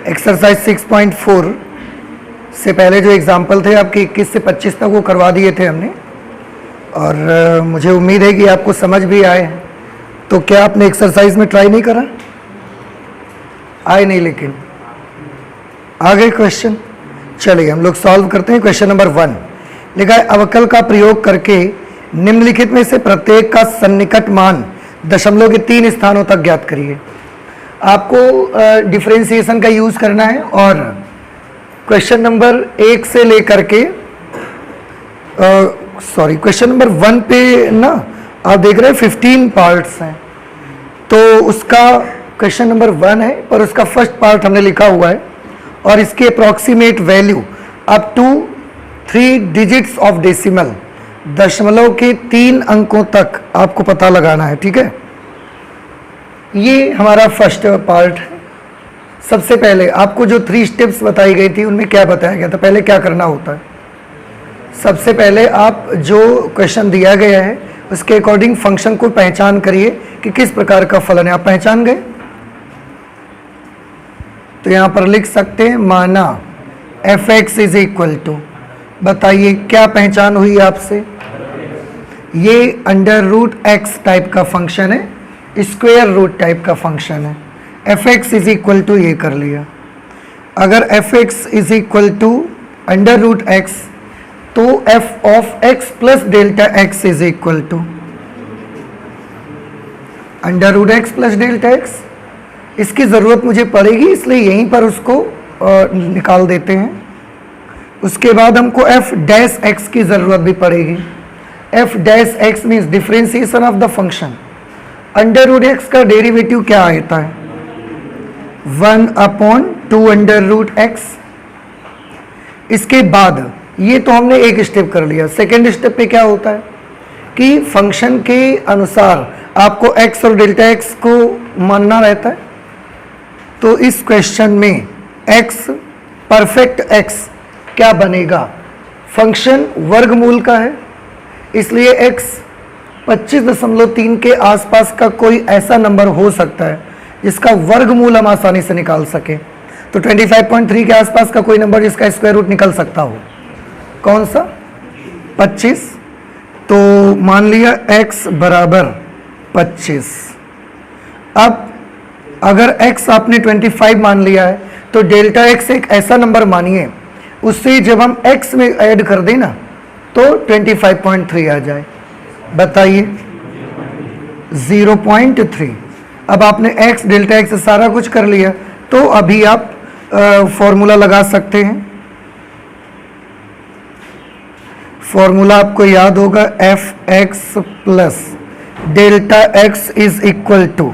Exercise 6.4 से पहले जो एग्जाम्पल थे आपके 21 से 25 तक वो करवा दिए थे हमने, और मुझे उम्मीद है कि आपको समझ भी आए हैं। तो क्या आपने एक्सरसाइज में ट्राई नहीं करा? आए नहीं, लेकिन आ गए क्वेश्चन। चलिए हम लोग सॉल्व करते हैं। क्वेश्चन नंबर 1 लिखा है, अवकल का प्रयोग करके निम्नलिखित में से प्रत्येक का सन्निकट मान दशमलव के 3 स्थानों तक ज्ञात करिए। आपको डिफरेंशिएशन का यूज करना है, और क्वेश्चन नंबर 1 से लेकर के क्वेश्चन नंबर 1 पे ना आप देख रहे हैं 15 पार्ट्स हैं। तो उसका क्वेश्चन नंबर 1 है, पर उसका फर्स्ट पार्ट हमने लिखा हुआ है, और इसके approximate value up to 3 digits of decimal, दशमलव के 3 अंकों तक आपको पता लगाना है। ठीक है, ये हमारा फर्स्ट पार्ट है। सबसे पहले आपको जो 3 स्टेप्स बताई गई थी उनमें क्या बताया गया था, पहले क्या करना होता है? सबसे पहले आप जो क्वेश्चन दिया गया है उसके अकॉर्डिंग फंक्शन को पहचान करिए कि किस प्रकार का फलन है। आप पहचान गए? तो यहां पर लिख सकते हैं, माना f(x) इज इक्वल टू, बताइए क्या पहचान हुई आपसे? ये √x टाइप का फंक्शन है, स्क्वायर रूट टाइप का फंक्शन है। f(x) इज इक्वल टू ये कर लिया। अगर f(x) is equal to √x, तो f(x) plus delta x is equal to √x plus delta x। इसकी ज़रूरत मुझे पड़ेगी, इसलिए यहीं पर उसको निकाल देते हैं। उसके बाद हमको f(x) की ज़रूरत भी पड़ेगी। f(x) means differentiation of the function. √x का डेरिवेटिव क्या आता है? 1/2 √x। इसके बाद ये तो हमने एक स्टेप कर लिया। सेकेंड स्टेप पे क्या होता है कि फंक्शन के अनुसार आपको x और डेल्टा x को मानना रहता है। तो इस क्वेश्चन में x परफेक्ट x क्या बनेगा? फंक्शन वर्गमूल का है, इसलिए x 25.3 के आसपास का कोई ऐसा नंबर हो सकता है जिसका वर्गमूल हम आसानी से निकाल सके। तो 25.3 के आसपास का कोई नंबर जिसका स्क्वायर रूट निकल सकता हो, कौन सा? 25। तो मान लिया x बराबर 25। अब अगर x आपने 25 मान लिया है, तो डेल्टा x एक ऐसा नंबर मानिए उससे जब हम x में ऐड कर दें ना, तो 25.3 आ जाए। बताइए 0.3। अब आपने x डेल्टा x सारा कुछ कर लिया, तो अभी आप फॉर्मूला लगा सकते हैं। फॉर्मूला आपको याद होगा, f(x) plus delta x is equal to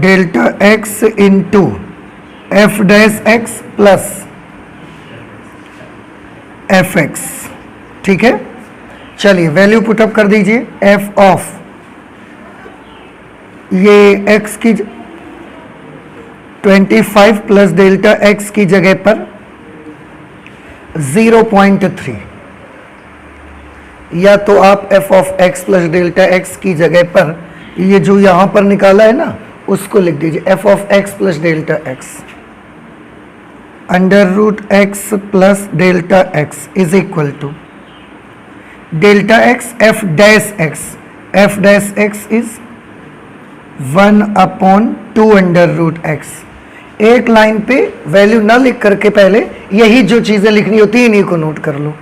delta x into f(x) plus f(x). ठीक है, चलिए वैल्यू पुटअप कर दीजिए। f ऑफ ये x की 25 प्लस डेल्टा x की जगह पर 0.3, या तो आप f of x plus delta x की जगह पर ये जो यहां पर निकाला है ना उसको लिख दीजिए, f of x plus delta x √x plus delta x is equal to delta x f(x) is 1/2 √x। एक लाइन पे वैल्यू ना लिख करके पहले यही जो चीजें लिखनी होती है इन्हीं को नोट कर लो।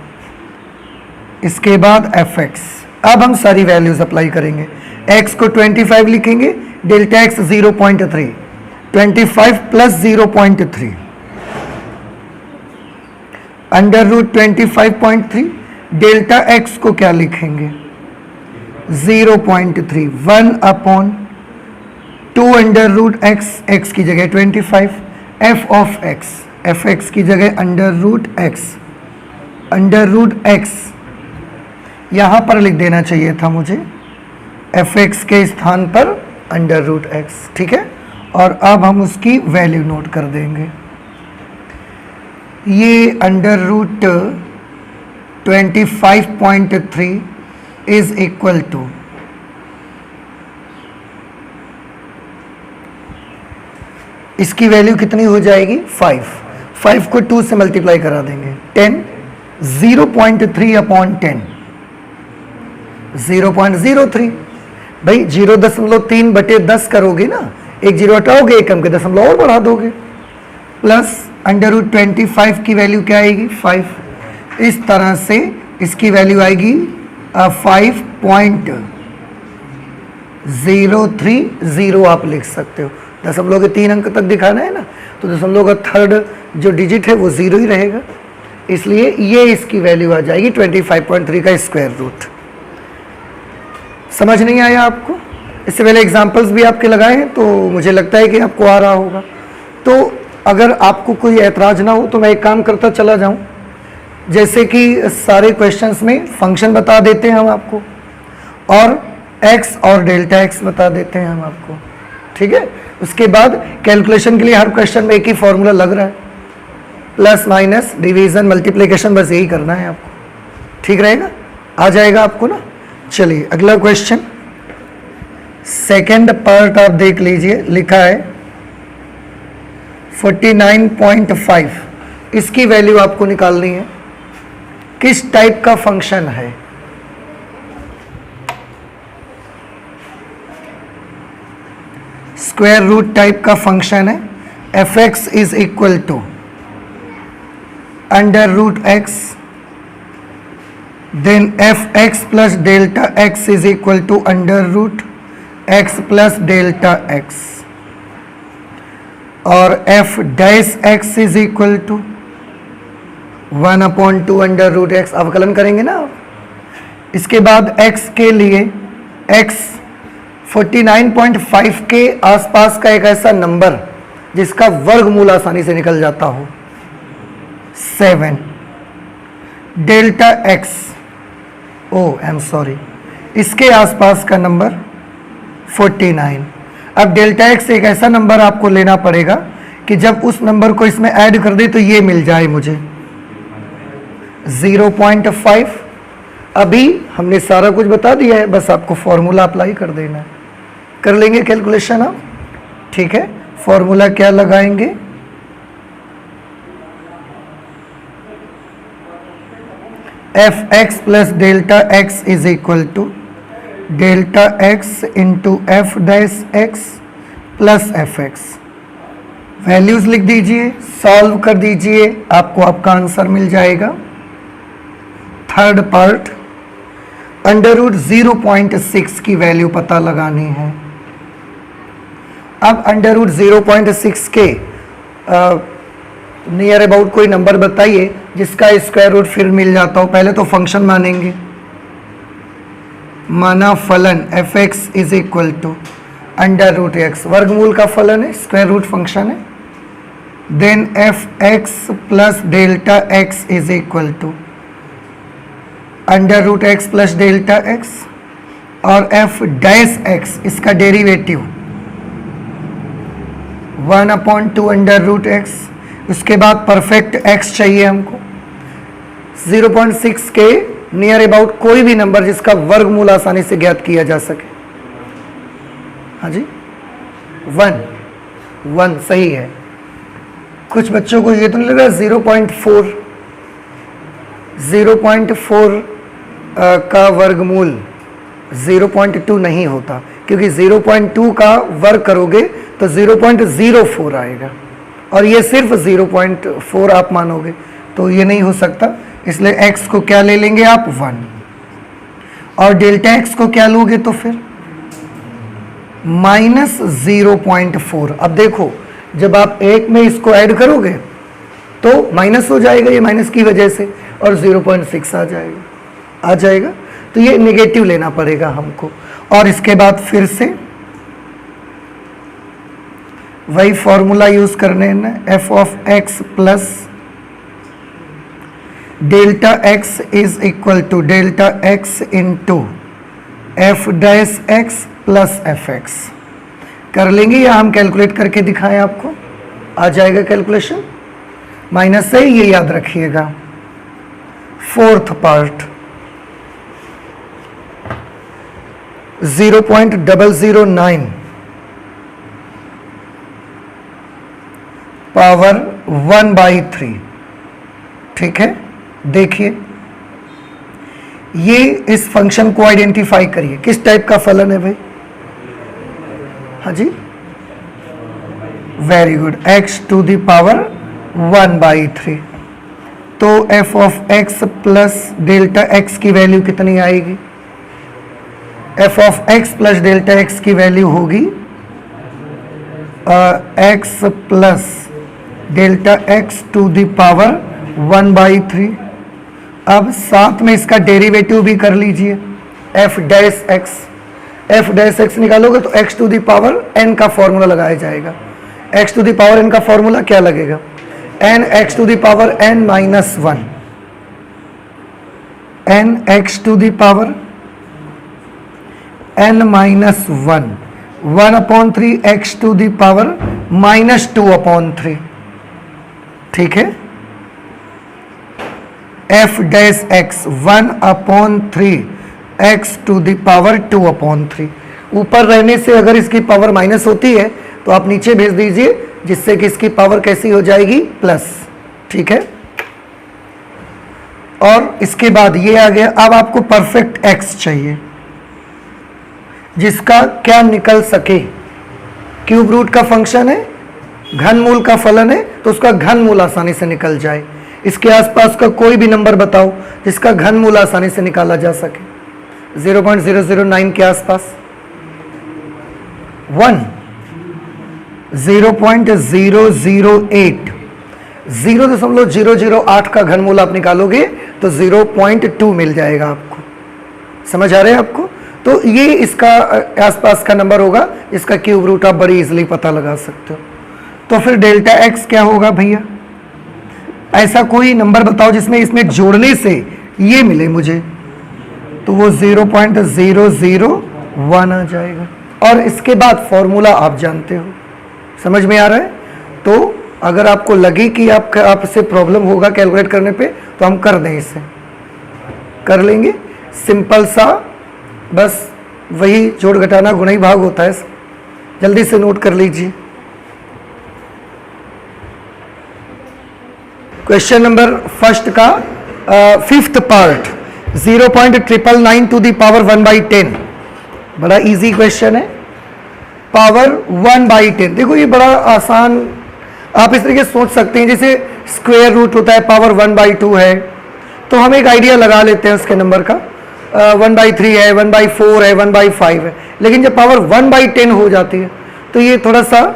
इसके बाद f(x). अब हम सारी वैल्यूज अप्लाई करेंगे। x को 25 लिखेंगे, delta x 0.3, 25 plus 0.3 √25.3। Delta x को क्या लिखेंगे? 0.3, 1/2 √x, x की जगह 25, f ऑफ x, f(x) की जगह √x यहां पर लिख देना चाहिए था मुझे, f(x) के स्थान पर √x। ठीक है, और अब हम उसकी वैल्यू नोट कर देंगे। ये √25.3 इज इक्वल टू इसकी वैल्यू कितनी हो जाएगी 5। 5 को 2 से मल्टीप्लाई करा देंगे 10, 0.3 अपॉन 10 0.03। भाई 0.3/10 करोगे ना, एक जीरो हटाओगे, एक अंक दशमलव और बढ़ा दोगे, प्लस √25 की वैल्यू क्या आएगी 5। इस तरह से इसकी वैल्यू आएगी 5.030 आप लिख सकते हो। दशमलव के 3 अंक तक दिखाना है ना, तो दशमलव का थर्ड जो डिजिट है वो 0 ही रहेगा, इसलिए ये इसकी वैल्यू आ जाएगी 25.3 का स्क्वायर रूट। समझ नहीं आया आपको? इससे पहले एग्जाम्पल्स भी आपके लगाए हैं, तो मुझे लगता है कि आपको आ रहा होगा। तो अगर आपको कोई ऐतराज ना हो तो मैं एक काम करता चला जाऊं, जैसे कि सारे क्वेश्चंस में फंक्शन बता देते हैं हम आपको, और x और डेल्टा x बता देते हैं हम आपको, ठीक है। उसके बाद कैलकुलेशन के लिए हर क्वेश्चन में एक ही फॉर्मूला लग रहा है, प्लस माइनस डिवीजन मल्टीप्लिकेशन, बस यही करना है आपको, ठीक रहेगा, आ जाएगा आपको ना। चलिए अगला क्वेश्चन, सेकेंड पार्ट आप देख लीजिए, लिखा है 49.5। इसकी वैल्यू आपको निकालनी है। किस टाइप का फंक्शन है? स्क्वायर रूट टाइप का फंक्शन है। f(x) is equal to √x, then f(x) plus delta x is equal to √x plus delta x, और f'(x) is equal to 1/2 √x। अवकलन करेंगे ना आप। इसके बाद x के लिए x 49.5 के आसपास का एक ऐसा नंबर जिसका वर्गमूल आसानी से निकल जाता हो, 7। डेल्टा x, इसके आसपास का नंबर 49। अब डेल्टा x एक ऐसा नंबर आपको लेना पड़ेगा कि जब उस नंबर को इसमें ऐड कर दे तो ये मिल जाए मुझे 0.5। अभी हमने सारा कुछ बता दिया है, बस आपको फॉर्मूला अप्लाई कर देना है। कर लेंगे कैलकुलेशन आप, ठीक है। फॉर्मूला क्या लगाएंगे? f(x) plus delta x is equal to delta x into f'(x) plus f(x). Values लिख दीजिए, सॉल्व कर दीजिए, आपको आपका आंसर मिल जाएगा। थर्ड पार्ट, √0.6 की वैल्यू पता लगानी है। अब √0.6 के नियर अबाउट कोई नंबर बताइए जिसका स्क्वायर रूट फिर मिल जाता हो। पहले तो फंक्शन मानेंगे, माना फलन f(x) is equal to √x, वर्गमूल का फलन है, स्क्वायर रूट फंक्शन है। Then f(x) plus delta x is equal to √x plus delta x, और f'(x) इसका डेरिवेटिव 1/2 √x। उसके बाद परफेक्ट x चाहिए हमको। 0.6 के नियर अबाउट कोई भी नंबर जिसका वर्गमूल आसानी से ज्ञात किया जा सके। हाँ जी, 1 सही है। कुछ बच्चों को ये तो नहीं लग रहा 0.4 का वर्गमूल 0.2 नहीं होता, क्योंकि 0.2 का वर्ग करोगे तो 0.04 आएगा, और ये सिर्फ 0.4 आप मानोगे, तो ये नहीं हो सकता। इसलिए x को क्या ले लेंगे आप 1, और डेल्टा x को क्या लोगे तो फिर -0.4। अब देखो, जब आप एक में इसको ऐड करोगे तो माइनस हो जाएगा, ये माइनस की वजह से, और 0.6 आ जाएगा। तो ये नेगेटिव लेना पड़ेगा हमको। और इसके बाद फिर से वही फॉर्मूला यूज करने हैं ना, f(x) plus delta x is equal to delta x into f'(x) plus f(x). कर लेंगे या हम कैलकुलेट करके दिखाएं आपको? आ जाएगा कैलकुलेशन, माइनस से, ये याद रखिएगा। Fourth part, 0.009 power 1/3। ठीक है, देखिए ये इस फंक्शन को आइडेंटिफाई करिए, किस टाइप का फलन है भाई? हाँ जी, very good, x to the power 1/3। तो f of x plus delta x की वैल्यू कितनी आएगी? f of x plus delta x की वैल्यू होगी x plus delta x to the power 1/3। अब साथ में इसका डेरिवेटिव भी कर लीजिए, f डैश x निकालोगे तो x to the power n का फॉर्मूला लगाया जाएगा। x to the power n का फॉर्मूला क्या लगेगा? n x to the power n minus 1, n x to the power n minus 1/3 x to the power -2/3। ठीक है, f dash x 1/3 x to the power 2/3। ऊपर रहने से अगर इसकी पावर माइनस होती है तो आप नीचे भेज दीजिए, जिससे कि इसकी पावर कैसी हो जाएगी? प्लस। ठीक है, और इसके बाद ये आ गया। अब आपको परफेक्ट x चाहिए जिसका क्या निकल सके। क्यूब रूट का फंक्शन है, घन मूल का फलन है, तो उसका घन मूल आसानी से निकल जाए। इसके आसपास का कोई भी नंबर बताओ जिसका घन मूल आसानी से निकाला जा सके। 0.009 के आसपास 1, 0.008, 0.008 का घन मूल आप निकालोगे तो 0.2 मिल जाएगा आपको। समझ आ रहे हैं आपको? तो ये इसका आसपास का नंबर होगा, इसका क्यूब रूट आप बड़ी इजीली पता लगा सकते हो। तो फिर डेल्टा x क्या होगा भैया? ऐसा कोई नंबर बताओ जिसमें इसमें जोड़ने से ये मिले मुझे, तो वो 0.001 आ जाएगा। और इसके बाद फॉर्मूला आप जानते हो, समझ में आ रहा है? तो अगर आपको लगे कि आपसे प्रॉब्लम होगा कैलकुलेट करने पे, तो हम कर दें, इसे कर लेंगे। सिंपल सा, बस वही जोड़ घटाना गुणा भाग होता है। जल्दी से नोट कर लीजिए। क्वेश्चन नंबर फर्स्ट का fifth part, 0.999 to the power 1/10। बड़ा इजी क्वेश्चन है, पावर 1/10। देखो ये बड़ा आसान, आप इस तरीके से सोच सकते हैं जैसे स्क्वायर रूट होता है, पावर 1/2 है, तो हम एक आइडिया लगा लेते हैं उसके नंबर का। 1/3 है, 1/4 है, 1/5 है। लेकिन जब पावर 1/10 हो जाती है तो ये थोड़ा सा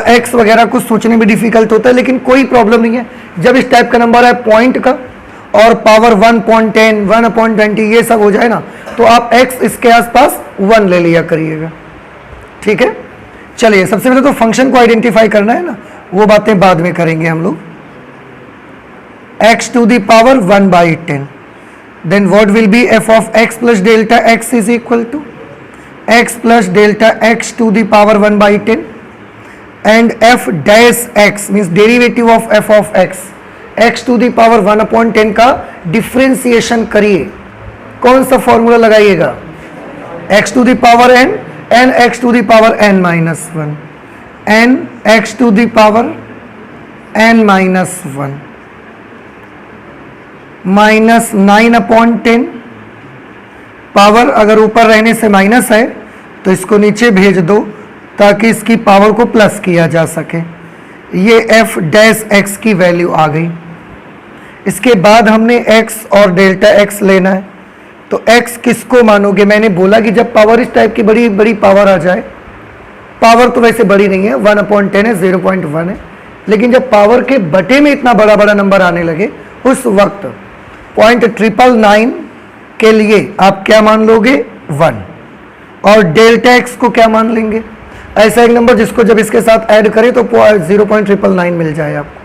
एक्स वगैरह कुछ सोचने में डिफिकल्ट होता है, लेकिन कोई प्रॉब्लम नहीं है। जब इस टाइप का नंबर है पॉइंट का और पावर 1.10, 1/20 ये सब हो जाए ना, तो आप x इसके आसपास 1 ले लिया करिएगा। ठीक है, चलिए सबसे पहले तो फंक्शन को आइडेंटिफाई करना है ना, वो बातें बाद में करेंगे हम लोग। x to the power 1/10, then what will be f of x plus delta x is equal to x plus delta x to the power 1/10 and f dash x means derivative of f of x to the power 1/10 का differentiation करिए। कौन सा formula लगाइएगा? x to the power n and x to the power n minus 1 and x to the power n minus 1 minus 9/10। Power अगर ऊपर रहने से minus है तो इसको नीचे भेज दो ताकि इसकी पावर को प्लस किया जा सके। ये f डैश x की वैल्यू आ गई। इसके बाद हमने x और डेल्टा x लेना है, तो x किसको मानोगे? मैंने बोला कि जब पावर इस टाइप की बड़ी बड़ी पावर आ जाए, पावर तो वैसे बड़ी नहीं है, 1/10 है, 0.1 है, लेकिन जब पावर के बटे में इतना बड़ा बड़ा नंबर आने लगे, उस वक्त 0.999 के लिए आप क्या मान लोगे? 1। और डेल्टा x को क्या मान लेंगे? ऐसा एक नंबर जिसको जब इसके साथ ऐड करें तो 0.999 मिल जाए आपको,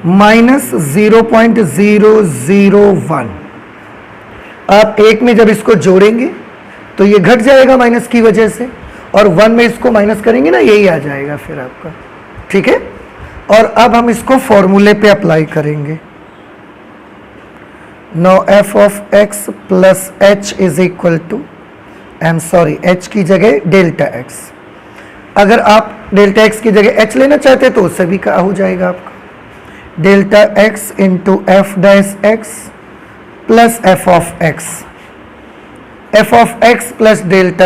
माइनस 0.001। आप एक में जब इसको जोड़ेंगे तो ये घट जाएगा माइनस की वजह से, और 1 में इसको माइनस करेंगे ना, यही आ जाएगा फिर आपका। ठीक है, और अब हम इसको फॉर्मूले पे अप्लाई करेंगे। No f of x plus h is equal to h की जगह डेल्टा x। अगर आप डेल्टा एक्स की जगह एच लेना चाहते तो उससे भी क्या हो जाएगा आपका, delta x into f dash x plus f of x plus delta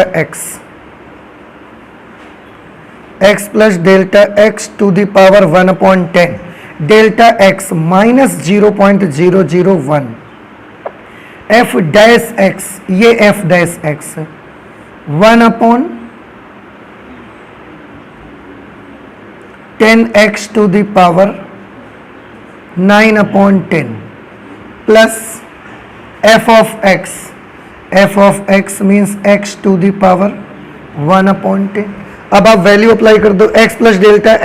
x plus delta x to the power 1/10, delta x minus 0.001, f dash x, ये एफ डैश एक्स है 1/10x to the power 9/10 plus f of x means x to the power 1/10। अब आप value apply कर दो, x plus delta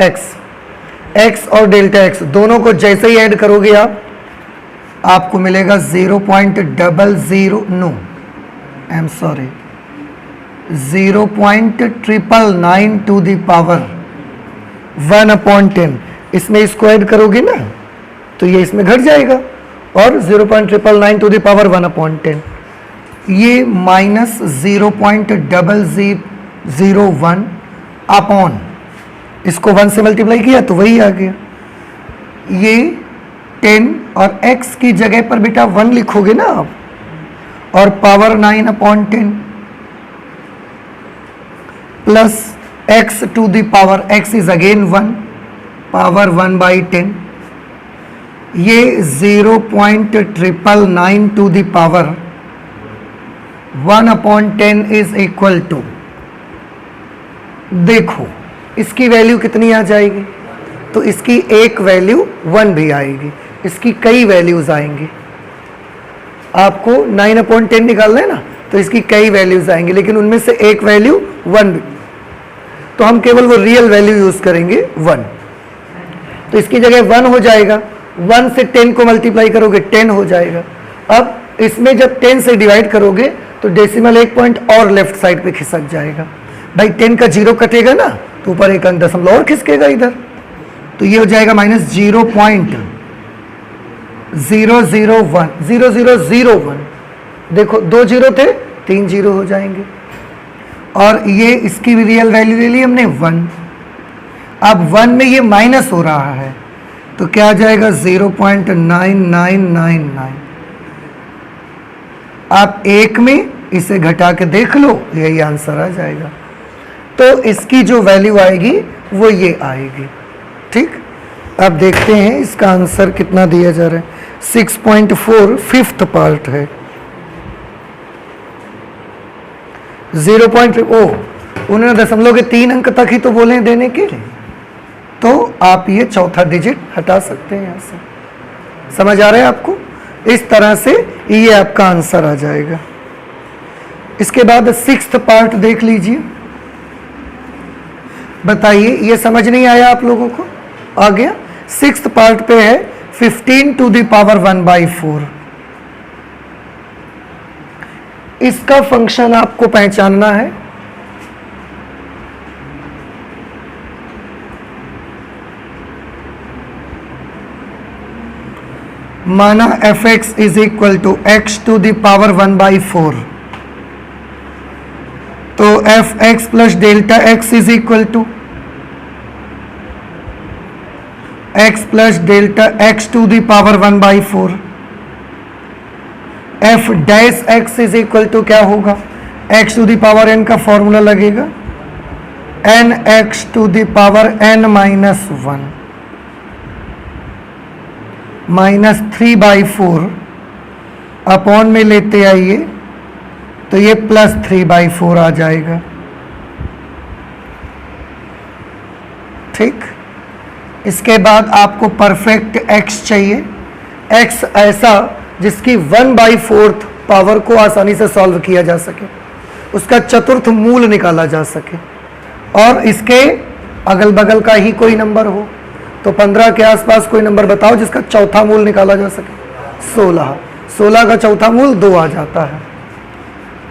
x और delta x दोनों को जैसे ही ऐड करोगे आपको मिलेगा 0.00, no I am sorry 0.999 to the power 1/10। इसमें इसको ऐड करोगे ना तो ये इसमें घट जाएगा और 0.999 टू द पावर 1/10, ये माइनस 0.0001 अपॉन, इसको 1 से मल्टीप्लाई किया तो वही आ गया। ये 10 और x की जगह पर बेटा 1 लिखोगे ना आप, और power 9/10 plus x to the power x is again 1 power 1/10, ये 0.999 to the power 1/10 is equal to, देखो इसकी वैल्यू कितनी आ जाएगी, तो इसकी एक वैल्यू 1 भी आएगी, इसकी कई वैल्यूज आएंगी। आपको 9/10 निकालना है ना, तो इसकी कई वैल्यूज आएंगी, लेकिन उनमें से एक वैल्यू 1 भी, तो हम केवल वो रियल वैल्यू यूज करेंगे 1, तो इसकी जगह 1 हो जाएगा। 1 से 10 को मल्टीप्लाई करोगे 10 हो जाएगा। अब इसमें जब 10 से डिवाइड करोगे तो डेसिमल एक पॉइंट और लेफ्ट साइड पे खिसक जाएगा। भाई 10 का 0 कटेगा ना तो ऊपर एक अंक दशमलव और खिसकेगा इधर, तो ये हो जाएगा माइनस 0.0001। देखो 2 0 थे, 3 0 हो जाएंगे, और ये इसकी भी रियल वैल्यू ले ली हमने 1। अब 1 में ये माइनस हो रहा है तो क्या आ जाएगा 0.9999। आप एक में इसे घटा के देख लो, यही आंसर आ जाएगा। तो इसकी जो वैल्यू आएगी वो ये आएगी। ठीक, अब देखते हैं इसका आंसर कितना दिया जा रहा है। 6.4 फिफ्थ पार्ट है। 0.0 उन्होंने दशमलव के 3 अंक तक ही तो बोले हैं देने के लिए, तो आप ये चौथा डिजिट हटा सकते हैं यहाँ से। समझ आ रहा है आपको? इस तरह से ये आपका आंसर आ जाएगा। इसके बाद 6th पार्ट देख लीजिए। बताइए, ये समझ नहीं आया आप लोगों को? आ गया? 6th पार्ट पे है 15 टू द पावर 1/4। इसका फंक्शन आपको पहचानना है। माना f(x) is equal to x to the power 1/4, तो f(x) plus delta x is equal to x plus delta x to the power 1/4। f dash x is equal to क्या होगा? x to the power n का formula लगेगा nx to the power n-1 minus 3/4 upon में लेते आइए तो ये plus 3/4 आ जाएगा। ठीक, इसके बाद आपको परफेक्ट x चाहिए। x ऐसा जिसकी 1/4 पावर को आसानी से सॉल्व किया जा सके, उसका चतुर्थ मूल निकाला जा सके, और इसके अगल बगल का ही कोई नंबर हो। तो 15 के आसपास कोई नंबर बताओ जिसका चौथा मूल निकाला जा सके। 16 का चौथा मूल 2 आ जाता है,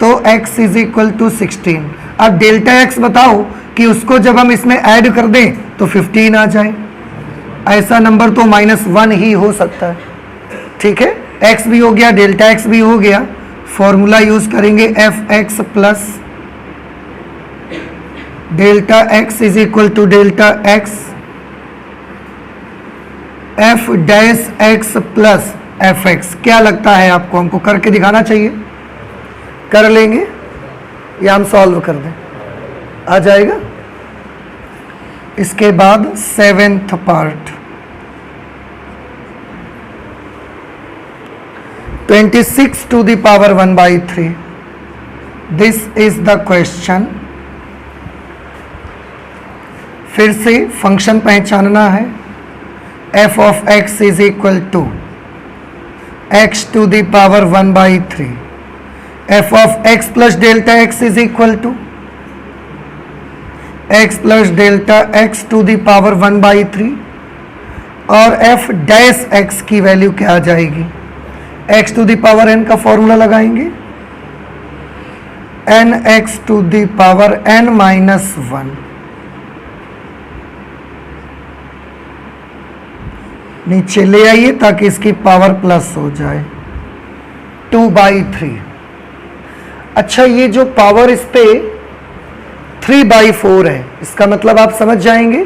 तो x इज इक्वल टू 16। अब डेल्टा x बताओ कि उसको जब हम इसमें ऐड कर दें तो 15 आ जाए। ऐसा नंबर तो -1 ही हो सकता है। ठीक है, x भी हो गया, डेल्टा x भी हो गया। फॉर्मूला यूज करेंगे f(x) plus delta x is equal to delta x f dash x plus f x. क्या लगता है आपको, हमको करके दिखाना चाहिए? कर लेंगे या हम सॉल्व कर दें? आ जाएगा। इसके बाद 7th part 26 to the power 1/3। This is the question. फिर से फंक्शन पहचानना है। f of x is equal to x to the power 1/3। f of x plus delta x is equal to x plus delta x to the power 1/3 और f dash x की value क्या आ जाएगी? x to the power n का formula लगाएंगे, n x to the power n minus 1। नीचे ले आइए ताकि इसकी पावर प्लस हो जाए 2/3। अच्छा, ये जो पावर इस पे 3/4 है, इसका मतलब आप समझ जाएंगे।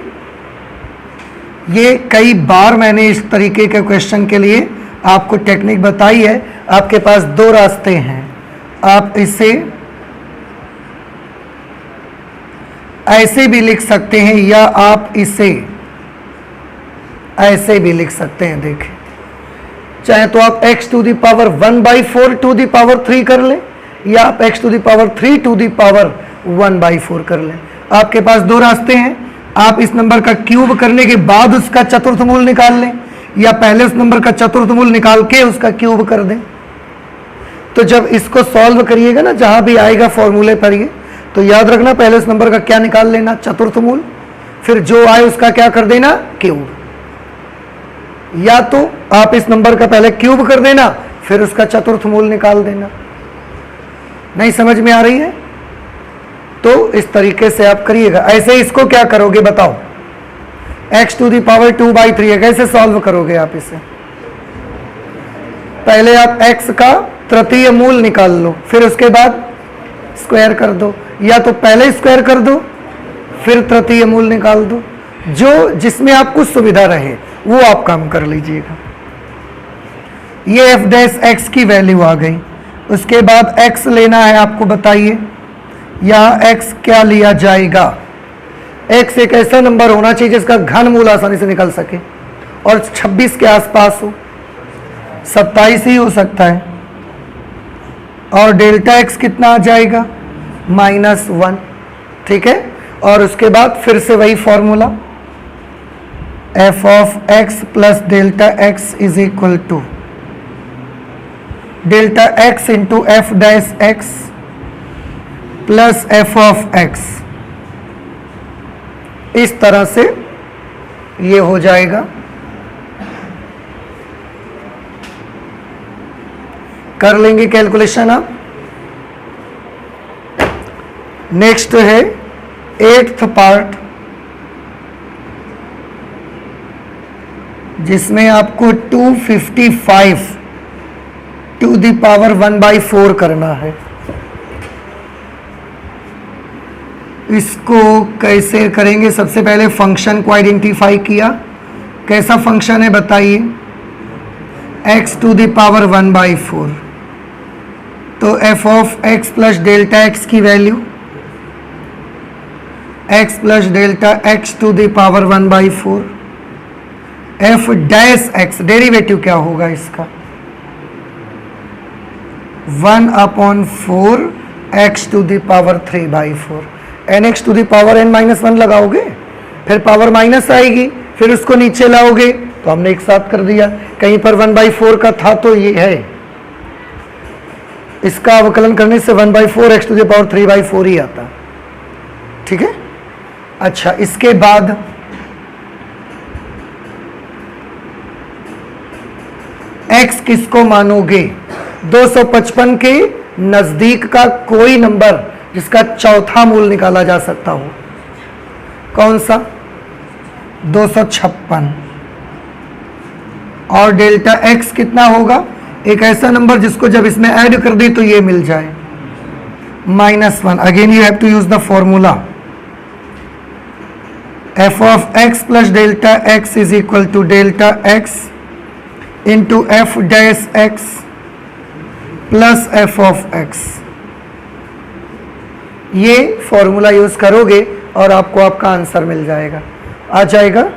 ये कई बार मैंने इस तरीके के क्वेश्चन के लिए आपको टेक्निक बताई है। आपके पास दो रास्ते हैं, आप इसे ऐसे भी लिख सकते हैं या आप इसे ऐसे भी लिख सकते हैं। देखें, चाहे तो आप x to the power 1/4 to the power 3 कर लें या आप x to the power 3 to the power 1/4 कर लें। आपके पास दो रास्ते हैं। आप इस नंबर का क्यूब करने के बाद उसका चतुर्थ मूल निकाल लें या पहले उस नंबर का चतुर्थ मूल निकाल के उसका क्यूब कर दें। तो जब इसको सॉल्व करिएगा ना, जहां भी आएगा फॉर्मूले पर ये, तो याद रखना पहले उस नंबर का क्या निकाल लेना, चतुर्थ मूल, फिर जो आए उसका क्या कर देना, क्यूब। या तो आप इस नंबर का पहले क्यूब कर देना फिर उसका चतुर्थ मूल निकाल देना। नहीं समझ में आ रही है तो इस तरीके से आप करिएगा। ऐसे इसको क्या करोगे बताओ, x टू द पावर 2/3 है, कैसे सॉल्व करोगे आप इसे? पहले आप x का तृतीय मूल निकाल लो, फिर उसके बाद स्क्वायर कर दो, या तो पहले स्क्वायर कर दो फिर तृतीय मूल निकाल दो। जो जिसमें आपको सुविधा रहे वो आप काम कर लीजिएगा। ये f डैश x की वैल्यू आ गई। उसके बाद x लेना है आपको, बताइए यहाँ x क्या लिया जाएगा? x एक ऐसा नंबर होना चाहिए जिसका घन मूल आसानी से निकल सके और 26 के आसपास हो, 27 ही हो सकता है। और डेल्टा x कितना आ जाएगा? -1। ठीक है, और उसके बाद फिर से वही formula f of x plus delta x is equal to delta x into f dash x plus f of x। इस तरह से ये हो जाएगा। कर लेंगे कैलकुलेशन आप। नेक्स्ट है 8th पार्ट, जिसमें आपको 255 टू द पावर 1/4 करना है। इसको कैसे करेंगे? सबसे पहले फंक्शन को आइडेंटिफाई किया। कैसा फंक्शन है बताइए? x to the power 1/4। तो f of x plus delta x की value x plus delta x to the power 1/4। f dash x derivative क्या होगा इसका? 1/4 x to the power 3/4। nx to the power n-1 लगाओगे, फिर power minus आएगी, फिर उसको नीचे लाओगे, तो हमने एक साथ कर दिया। कहीं पर 1/4 का था तो ये है, इसका अवकलन करने से 1/4 x टू द पावर 3/4 ही आता। ठीक है। अच्छा, इसके बाद x किसको मानोगे? 255 के नजदीक का कोई नंबर जिसका चौथा मूल निकाला जा सकता हो। कौन सा? 256। और डेल्टा x कितना होगा? एक ऐसा नंबर जिसको जब इसमें ऐड कर दी तो ये मिल जाए -1। Again you have to use the formula f of x plus delta x is equal to delta x into f dash x plus f of x. ये फॉर्मूला यूज करोगे और आपको आपका आंसर मिल जाएगा, आ जाएगा।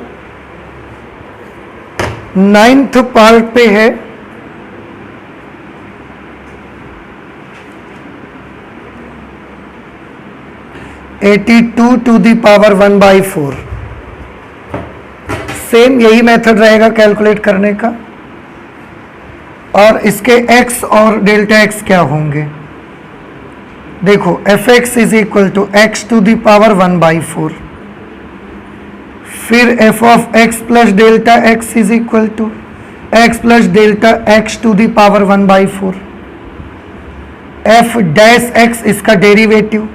9th पार्ट पे है (82 to the power 1/4। Same यही मेथड रहेगा कैलकुलेट करने का। और इसके x और डेल्टा x क्या होंगे, देखो f x is equal to x to the power 1/4, फिर f of x plus delta x is equal to x plus delta x to the power 1/4, f dash x इसका derivative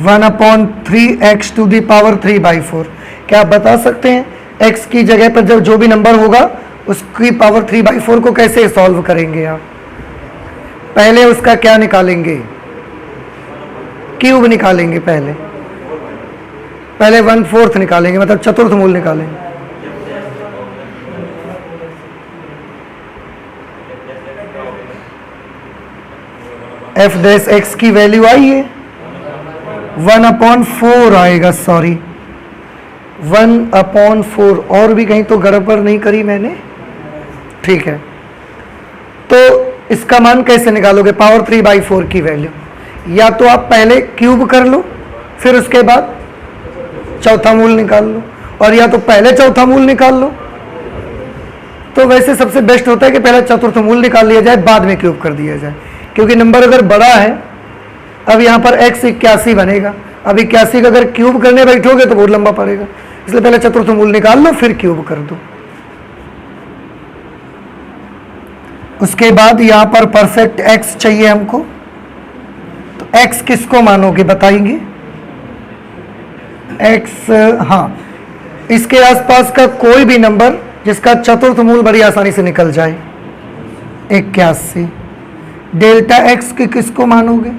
1/3 x to the power 3/4। क्या आप बता सकते हैं x की जगह पर जब जो भी नंबर होगा उसकी पावर 3/4 को कैसे सॉल्व करेंगे आप? पहले उसका क्या निकालेंगे, क्यूब निकालेंगे। पहले 1/4 निकालेंगे, मतलब चतुर्थ मूल निकालेंगे। एफ डैश एक्स की वैल्यू आई है 1/4 आएगा, सॉरी 1/4। और भी कहीं तो गड़बड़ नहीं करी मैंने, ठीक है। तो इसका मान कैसे निकालोगे, पावर 3/4 की वैल्यू? या तो आप पहले क्यूब कर लो फिर उसके बाद चौथा मूल निकाल लो, और या तो पहले चौथा मूल निकाल लो। तो वैसे सबसे बेस्ट होता है कि पहले चतुर्थ मूल निकाल लिया जाए, बाद में क्यूब कर दिया जाए, क्योंकि नंबर अगर बड़ा है, अब यहाँ पर x 81 बनेगा, अब 81 का अगर क्यूब करने बैठोगे तो बहुत लंबा पड़ेगा, इसलिए पहले चतुर्थ मूल निकाल लो फिर क्यूब कर दो। उसके बाद यहाँ पर परफेक्ट x चाहिए हमको, तो x किसको मानोगे बताएंगे? x, हाँ, इसके आसपास का कोई भी नंबर जिसका चतुर्थ मूल बड़ी आसानी से निकल जाए। 81। डेल्टा x के किसको मानोगे?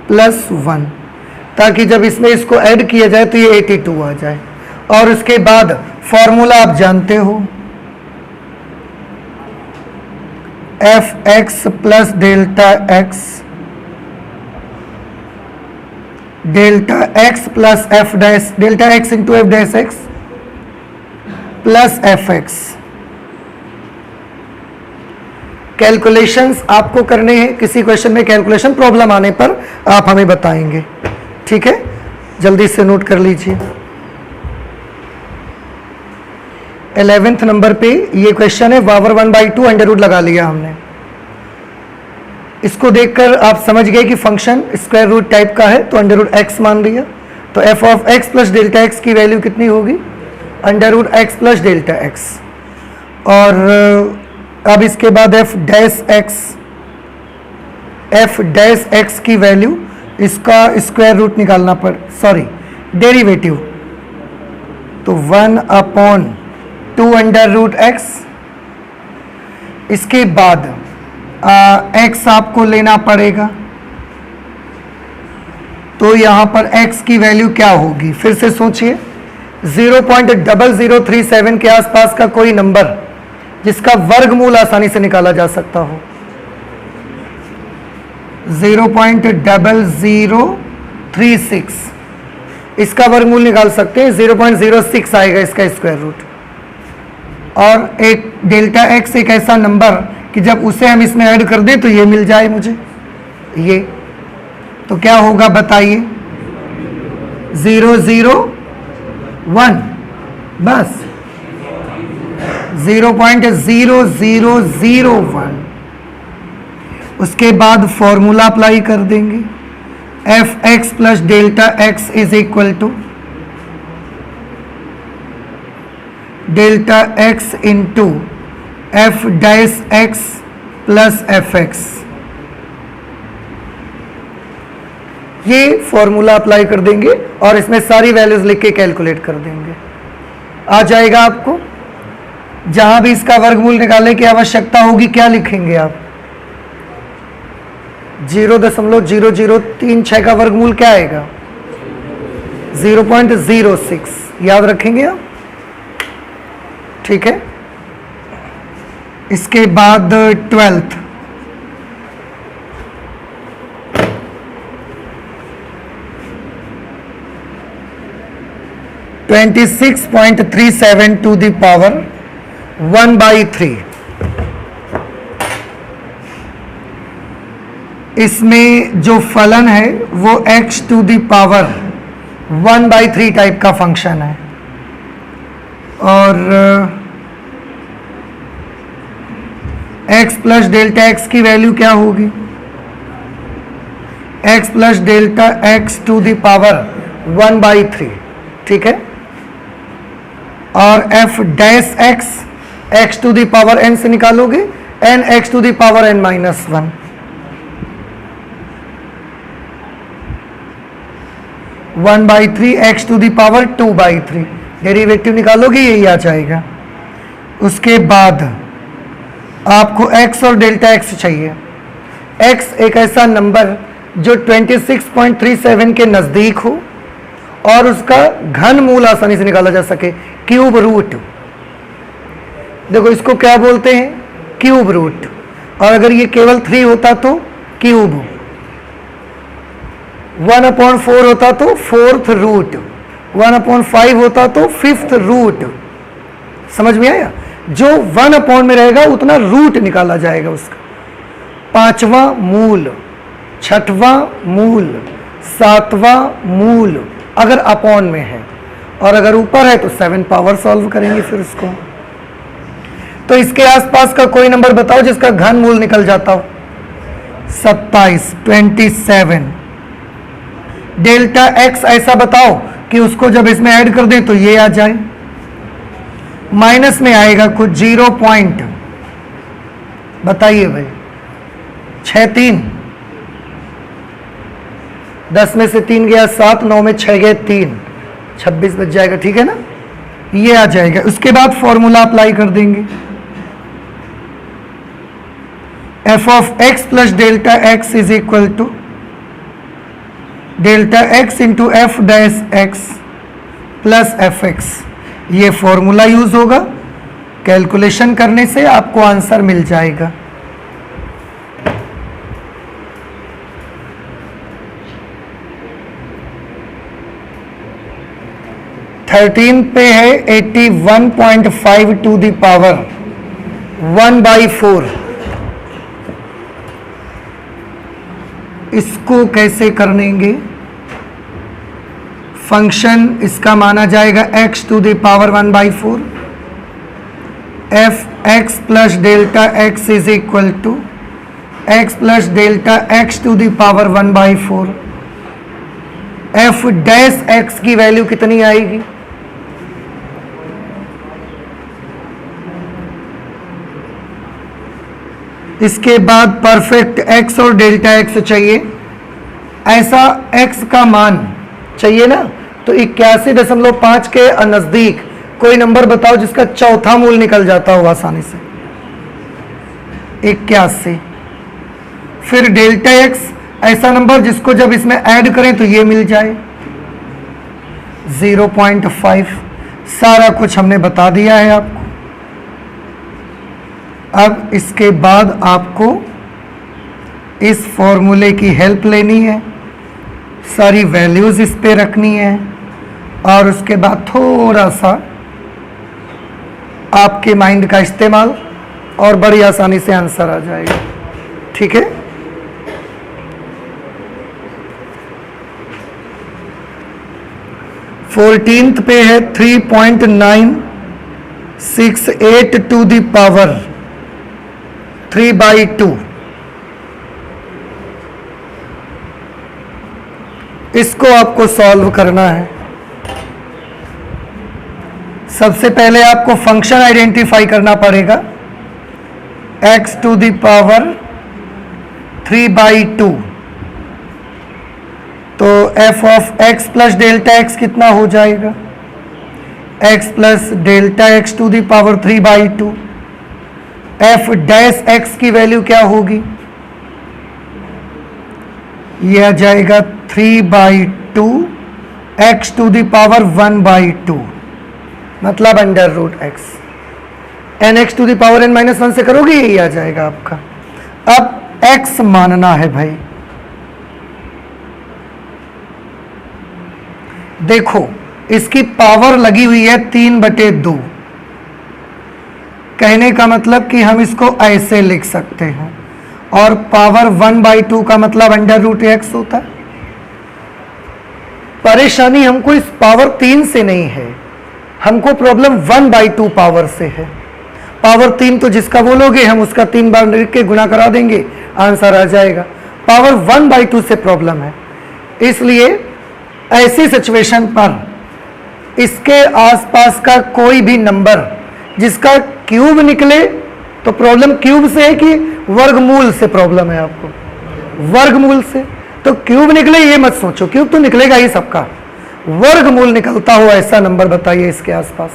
+1, ताकि जब इसमें इसको ऐड किया जाए तो ये 82 आ जाए। और उसके बाद फॉर्मूला आप जानते हो, F x plus delta x, delta x plus F dash, delta x into f dash x plus f x. Calculations आपको करने हैं, किसी क्वेश्चन में कैलकुलेशन प्रॉब्लम आने पर आप हमें बताएंगे, ठीक है? जल्दी से नोट कर लीजिए। 11th नंबर पे ये क्वेश्चन है, पावर 1/2 अंडर रूट लगा लिया हमने। इसको देखकर आप समझ गए कि फंक्शन स्क्वायर रूट टाइप का है, तो अंडर रूट एक्स मान लिया। तो f of x plus delta x की वैल्यू कितनी होगी? Under root x plus delta x. और अब इसके बाद एफ डैश एक्स की वैल्यू, इसका स्क्वायर रूट निकालना पड़, सॉरी डेरिवेटिव, तो 1/2 अंडर रूट एक्स। इसके बाद एक्स आपको लेना पड़ेगा, तो यहां पर एक्स की वैल्यू क्या होगी? फिर से सोचिए, 0.0037 के आसपास का कोई नंबर जिसका वर्गमूल आसानी से निकाला जा सकता हो। 0.0036, इसका वर्गमूल निकाल सकते हैं, 0.06 आएगा इसका स्क्वायर रूट। और एक डेल्टा एक्स एक ऐसा नंबर कि जब उसे हम इसमें ऐड कर दें तो ये मिल जाए मुझे, ये तो क्या होगा बताइए? 001, बस 0.0001। उसके बाद फॉर्मूला अप्लाई कर देंगे, f x plus delta x is equal to delta x into f dash x plus f x. ये फॉर्मूला अप्लाई कर देंगे और इसमें सारी वैल्यूज लिख के कैलकुलेट कर देंगे, आ जाएगा आपको। जहां भी इसका वर्गमूल निकालने की आवश्यकता होगी क्या लिखेंगे आप? 0.0036 का वर्गमूल क्या आएगा? 0.06 याद रखेंगे आप, ठीक है। इसके बाद 12th, (26.37 to the power 1/3). इसमें जो फलन है वो x to the power 1/3 type का फंक्शन है, और x प्लस डेल्टा x की वैल्यू क्या होगी? x plus delta x to the power 1/3, ठीक है। और f dash x to the power n से निकालोगे n x to the power n-1, one by three x to the power 2/3, derivative निकालोगे यही आ जाएगा। उसके बाद आपको x और डेल्टा x चाहिए। x एक ऐसा नंबर जो 26.37 के नज़दीक हो और उसका घन मूल आसानी से निकाला जा सके, क्यूब रूट। देखो इसको क्या बोलते हैं? Cube root. और अगर ये केवल 3 होता तो क्यूब, 1/4 होता तो 4th रूट, 1/5 होता तो 5th रूट। समझ में आया? जो 1 में रहेगा उतना रूट निकाला जाएगा उसका। 5वां मूल, 6वां मूल, 7वां मूल अगर अपॉन में है, और अगर ऊपर है तो 7 पावर सॉल्व करेंगे फिर उसको। तो इसके आसपास का कोई नंबर बताओ जिसका घन मूल निकल जाता हो। 27, 27। डेल्टा x ऐसा बताओ कि उसको जब इसमें ऐड कर दें तो ये आ जाए, माइनस में आएगा कुछ 0 पॉइंट, बताइए भाई, 6 3, 10 में से 3 गया 7, 9 में 6 गए 3, 26 बच जाएगा, ठीक है ना। ये आ जाएगा। उसके बाद फॉर्मूला अप्लाई कर देंगे, f of x plus delta x is equal to delta x into f dash x plus f x. ये फॉर्मूला यूज होगा, कैलकुलेशन करने से आपको आंसर मिल जाएगा। थर्टीन पे है 81.5 टू द पावर 1/4। इसको कैसे करेंगे? फंक्शन इसका माना जाएगा x to the power 1/4, f x plus delta x is equal to x plus delta x to the power 1/4। F dash x की वैल्यू कितनी आएगी? इसके बाद परफेक्ट x और डेल्टा x चाहिए। ऐसा x का मान चाहिए ना, तो 81.5 के नजदीक कोई नंबर बताओ जिसका चौथा मूल निकल जाता हो आसानी से। 81। फिर डेल्टा x ऐसा नंबर जिसको जब इसमें ऐड करें तो ये मिल जाए 0.5। सारा कुछ हमने बता दिया है आपको। अब इसके बाद आपको इस फॉर्मूले की हेल्प लेनी है, सारी वैल्यूज इस पे रखनी है, और उसके बाद थोड़ा सा आपके माइंड का इस्तेमाल, और बड़ी आसानी से आंसर आ जाएगा, ठीक है। फोर्टीन्थ पे है 3.968 टू द पावर 3/2। इसको आपको सॉल्व करना है। सबसे पहले आपको फंक्शन आइडेंटिफाई करना पड़ेगा, x टू द पावर 3/2। तो f of x plus delta x कितना हो जाएगा? x plus delta x to the power 3/2। f dash x की वैल्यू क्या होगी? यह आ जाएगा 3/2 x टू द पावर 1/2 मतलब under root x. N x to the power n minus 1 से करोगे यही आ जाएगा आपका। अब x मानना है भाई, देखो इसकी पावर लगी हुई है 3/2, कहने का मतलब कि हम इसको ऐसे लिख सकते हैं, और पावर 1/2 का मतलब अंडर रूट एक्स होता है। परेशानी हमको इस पावर 3 से नहीं है, हमको प्रॉब्लम 1/2 पावर से है। पावर 3 तो जिसका बोलोगे हम उसका 3 बार लिख के गुणा करा देंगे, आंसर आ जाएगा। पावर 1/2 से प्रॉब्लम है, इसलिए ऐसी सिचुएशन पर इसके आसपास का कोई भी नंबर जिसका क्यूब निकले, तो प्रॉब्लम क्यूब से है कि वर्गमूल से प्रॉब्लम है आपको, वर्गमूल से। तो क्यूब निकले ये मत सोचो, क्यूब तो निकलेगा ही सबका, वर्गमूल निकलता हो ऐसा नंबर बताइए इसके आसपास।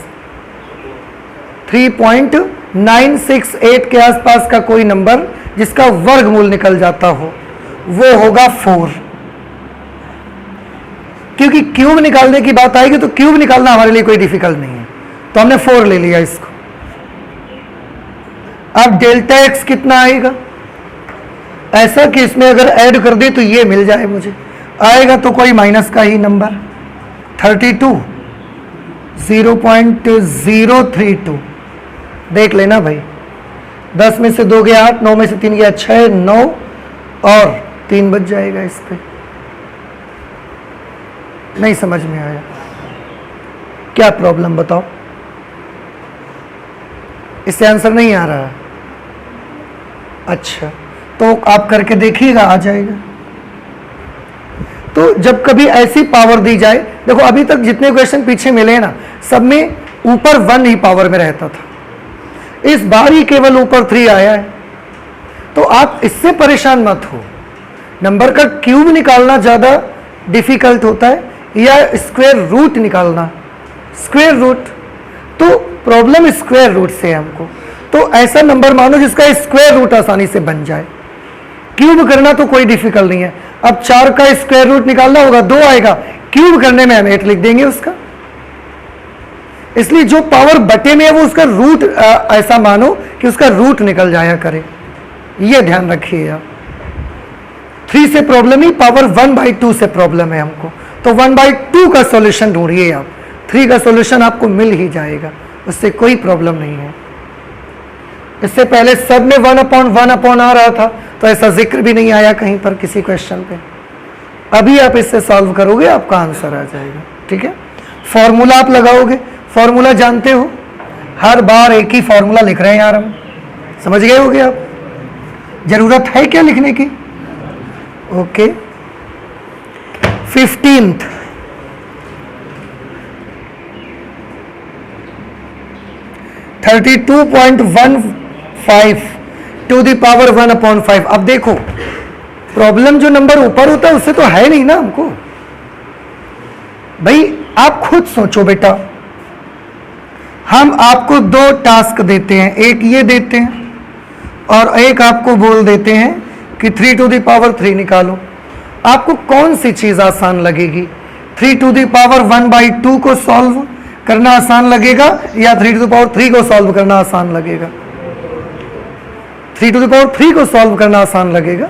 3.968 के आसपास का कोई नंबर जिसका वर्गमूल निकल जाता हो, वो होगा 4। क्योंकि क्यूब निकालने की बात आएगी तो क्यूब निकालना हमारे लिए कोई डिफिकल्ट नहीं है, तो हमने 4 ले लिया इसको। अब डेल्टा एक्स कितना आएगा, ऐसा कि इसमें अगर ऐड कर दे तो ये मिल जाए मुझे, आएगा तो कोई माइनस का ही नंबर 32, 0.032। देख लेना भाई, 10 में से 2 गया 8, 9 में से 3 गया 6, 9 और 3 बच जाएगा इस पे। नहीं समझ में आया, क्या प्रॉब्लम बताओ, इससे आंसर नहीं आ रहा है? अच्छा तो आप करके देखिएगा, आ जाएगा। तो जब कभी ऐसी पावर दी जाए, देखो अभी तक जितने क्वेश्चन पीछे मिले ना, सब में ऊपर 1 ही पावर में रहता था, इस बार ही केवल ऊपर 3 आया है। तो आप इससे परेशान मत हो, नंबर का क्यूब निकालना ज़्यादा डिफिकल्ट होता है या स्क्वायर रूट निकालना, स्क्वायर रूट। तो प्रॉब्लम स्क्वायर रूट से है हमको, तो ऐसा नंबर मानो जिसका स्क्वायर रूट आसानी से बन जाए। क्यूब करना तो कोई डिफिकल्ट नहीं है। अब 4 का स्क्वायर रूट निकालना होगा, 2 आएगा, क्यूब करने में हम 8 लिख देंगे उसका। इसलिए जो पावर बटे में है वो उसका रूट ऐसा मानो कि उसका रूट निकल जाया करे, ये ध्यान रखिए आप। 3 से प्रॉब्लम ही, पावर 1/2 से प्रॉब्लम है हमको, तो 1/2 का सॉल्यूशन ढूंढिए आप। 3 का सॉल्यूशन आपको मिल ही जाएगा, उससे कोई प्रॉब्लम नहीं है। इससे पहले सब में 1/1 आ रहा था, तो ऐसा जिक्र भी नहीं आया कहीं पर किसी क्वेश्चन पे। अभी आप इससे सॉल्व करोगे, आपका आंसर आ जाएगा। ठीक है, फॉर्मूला आप लगाओगे, फॉर्मूला जानते हो, हर बार एक ही फॉर्मूला लिख रहे हैं यार हम, समझ गए होगे आप? जरूरत है क्या लिखने की? Okay. 15th 32.15 to the power 1/5। अब देखो प्रॉब्लम जो नंबर ऊपर होता है उससे तो है नहीं ना हमको भाई। आप खुद सोचो बेटा, हम आपको 2 टास्क देते हैं, एक ये देते हैं और एक आपको बोल देते हैं कि 3 टू द पावर 3 निकालो। आपको कौन सी चीज आसान लगेगी? 3 टू द पावर 1/2 को सॉल्व करना आसान लगेगा या 3 टू द पावर 3 को सॉल्व करना आसान लगेगा? 3 टू द पावर 3 को सॉल्व करना आसान लगेगा।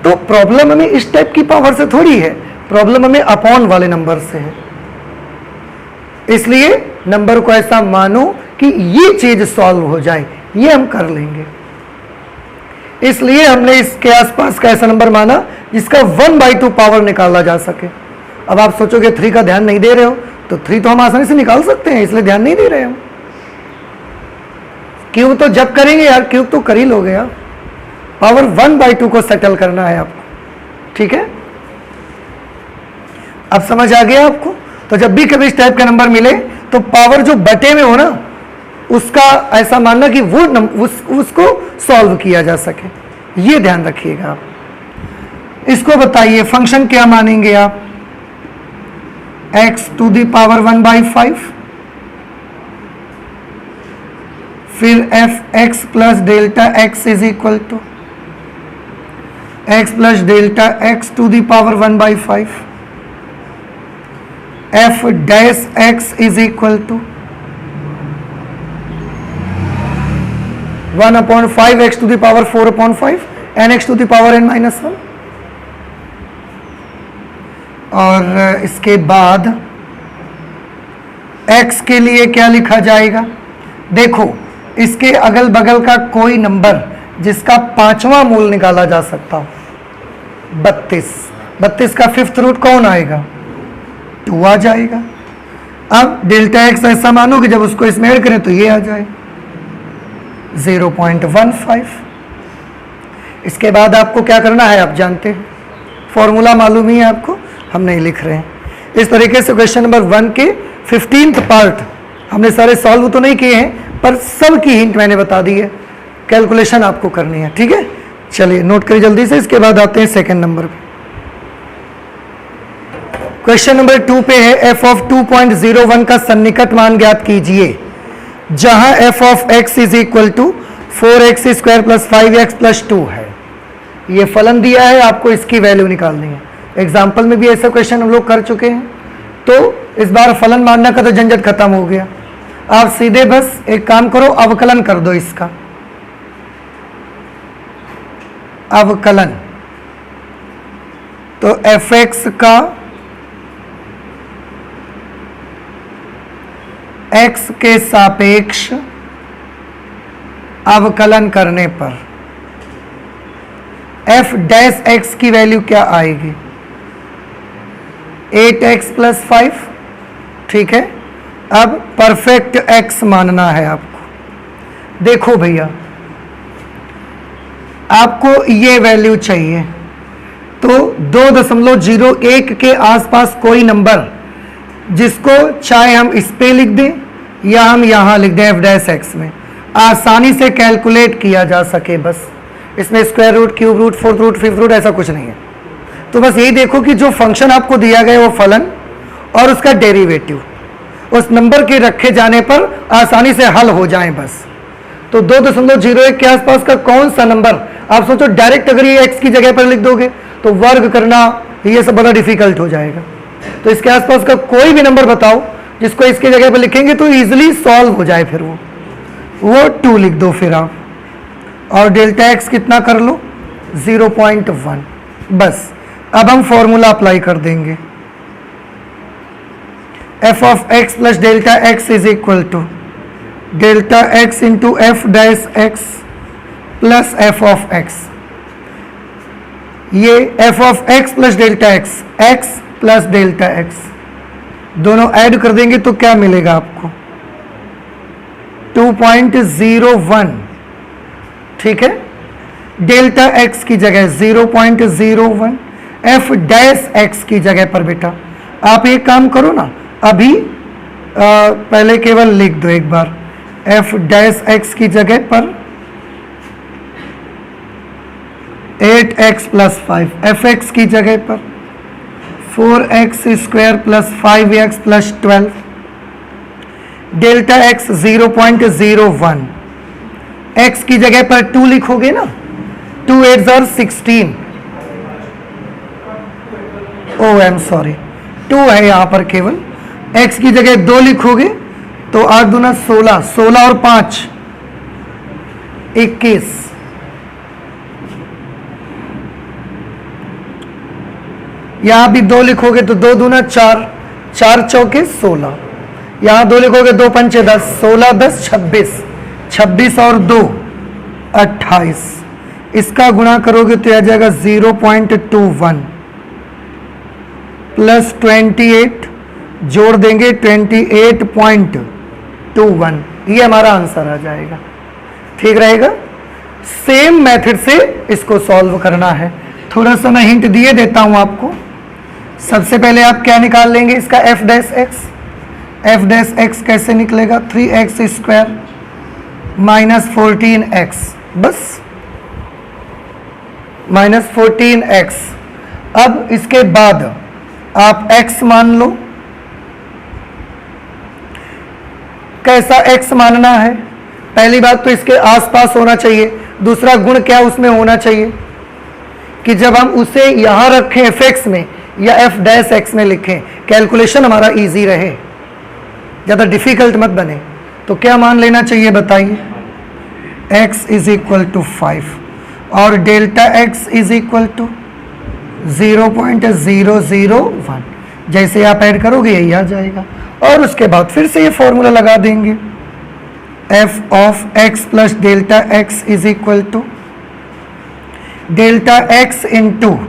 तो प्रॉब्लम हमें इस टाइप की पावर से थोड़ी है, प्रॉब्लम हमें अपॉन वाले नंबर से है। इसलिए नंबर को ऐसा मानो कि ये चीज सॉल्व हो जाए, ये हम कर लेंगे। इसलिए हमने इसके आसपास का ऐसा नंबर माना जिसका 1/2 पावर निकाला जा सके। अब आप सोचोगे 3 का ध्यान नहीं दे रहे हो, तो 3 तो हम आसानी से निकाल सकते हैं, इसलिए ध्यान नहीं दे रहे हम। क्यूब तो जब करेंगे यार, क्यूब तो कर ही लोगे यार। पावर 1/2 को सेटल करना है आपको, ठीक है? अब समझ आ गया आपको? तो जब भी कभी इस टाइप का नंबर मिले तो पावर जो बटे में हो ना, उसका ऐसा मानना कि वो उसको सॉल्व किया जा सके, ये ध्यान रखिएगा आप। इसको बताइए फंक्शन क्या मानेंगे आप? x टू द पावर 1/5, फिर f(x plus delta x is equal to x plus delta x to the power 1/5, f dash x is equal to 1/5 x to the power 4/5 n x to the power n minus 1। और इसके बाद x के लिए क्या लिखा जाएगा? देखो, इसके अगल बगल का कोई नंबर जिसका 5वां मूल निकाला जा सकता हो। 32 का 5th रूट कौन आएगा? 2 आ जाएगा। अब डेल्टा x ऐसा मानो कि जब उसको इसमें ऐड करें तो ये आ जाए 0.15। इसके बाद आपको क्या करना है आप जानते हैं, फॉर्मूला मालूम ही है आपको, हम नहीं लिख रहे हैं। इस तरीके से क्वेश्चन नंबर 1 के 15th पार्ट हमने सारे सॉल्व तो नहीं किए हैं, पर सब की हिंट मैंने बता दी है, कैलकुलेशन आपको करनी है। ठीक है, चलिए नोट करिए जल्दी से। इसके बाद आते हैं सेकंड नंबर पे। क्वेश्चन नंबर 2 पे है f ऑफ 2.01 का सन्निकट मान ज्ञात कीजिए, जहां f of x is equal to 4x square plus 5x plus 2 है। ये फलन दिया है, आपको इसकी वैल्यू निकालनी है। एग्जाम्पल में भी ऐसा क्वेश्चन हम लोग कर चुके हैं, तो इस बार फलन मानने का तो झंझट खत्म हो गया। आप सीधे बस एक काम करो, अवकलन कर दो इसका। अवकलन तो fx का x के सापेक्ष अवकलन करने पर f डैश x की वैल्यू क्या आएगी? 8x plus 5। ठीक है, अब परफेक्ट x मानना है आपको। देखो भैया, आपको ये वैल्यू चाहिए, तो 2.01 के आसपास कोई नंबर जिसको चाहे हम इस पे लिख दें या हम यहां लिख दें f डैश x में, आसानी से कैलकुलेट किया जा सके। बस इसमें square root, cube root, 4th root, 5th root ऐसा कुछ नहीं है। तो बस यही देखो कि जो फंक्शन आपको दिया गया वो फलन और उसका डेरिवेटिव उस नंबर के रखे जाने पर आसानी से हल हो जाए बस। तो 2.01 के आसपास का कौन सा नंबर, आप सोचो डायरेक्ट अगर ये x की जगह पर लिख दोगे तो वर्ग करना ये सब बड़ा डिफिकल्ट हो जाएगा। तो इसके आसपास का कोई भी नंबर बताओ जिसको इसके जगह पर लिखेंगे तो इजीली सॉल्व हो जाए। फिर वो 2 लिख दो फिर आप, और डेल्टा x कितना कर लो 0.1। बस अब हम फॉर्मूला अप्लाई कर देंगे। f of x plus delta x is equal to delta x into f dash x plus f of x। ये f of x plus delta x plus delta x दोनों add कर देंगे तो क्या मिलेगा आपको? 2.01। ठीक है, डेल्टा x की जगह 0.01, f डैश x की जगह पर बेटा आप एक काम करो ना, अभी पहले केवल लिख दो एक बार, f डैश x की जगह पर 8x प्लस 5, fx की जगह पर 4x square plus 5x plus 12, delta x 0.01, x की जगह पर 2 लिखोगे ना, 2 8 और 16, ओ आई एम सॉरी 2 है यहाँ पर केवल, x की जगह 2 लिखोगे तो 8 दूना 16, 16 और 5 21, यहां भी 2 लिखोगे तो 2 दूना 4, 4 चौके 16, यहां 2 लिखोगे 2 पंचे 10, 16 10 26, 26 और 2 28, इसका गुणा करोगे तो आ जाएगा 0.21 प्लस 28 जोड़ देंगे 28.21, ये हमारा आंसर आ जाएगा। ठीक रहेगा। सेम मेथड से इसको सॉल्व करना है। थोड़ा सा मैं हिंट दिए देता हूं आपको। सबसे पहले आप क्या निकाल लेंगे इसका f dash x। f dash x कैसे निकलेगा? 3x स्क्वायर माइनस 14x, बस माइनस 14x। अब इसके बाद आप x मान लो। कैसा x मानना है? पहली बात तो इसके आसपास होना चाहिए, दूसरा गुण क्या उसमें होना चाहिए कि जब हम उसे यहां रखें fx में, या एफ डैश एक्स में लिखें, कैलकुलेशन हमारा इजी रहे, ज़्यादा डिफिकल्ट मत बने, तो क्या मान लेना चाहिए बताइए? x इज इक्वल टू 5 और delta x is equal to 0.001। जैसे आप ऐड करोगे यही आ जाएगा, और उसके बाद फिर से ये फॉर्मूला लगा देंगे, f of x plus delta x is equal to delta x into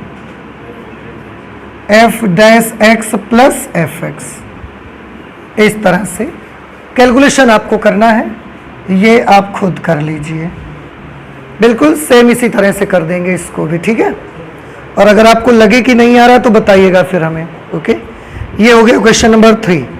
f dash x plus f x. इस तरह से कैलकुलेशन आपको करना है, ये आप खुद कर लीजिए, बिल्कुल सेम इसी तरह से कर देंगे इसको भी, ठीक है। और अगर आपको लगे कि नहीं आ रहा तो बताइएगा फिर हमें, ओके। ये हो गया क्वेश्चन नंबर 3।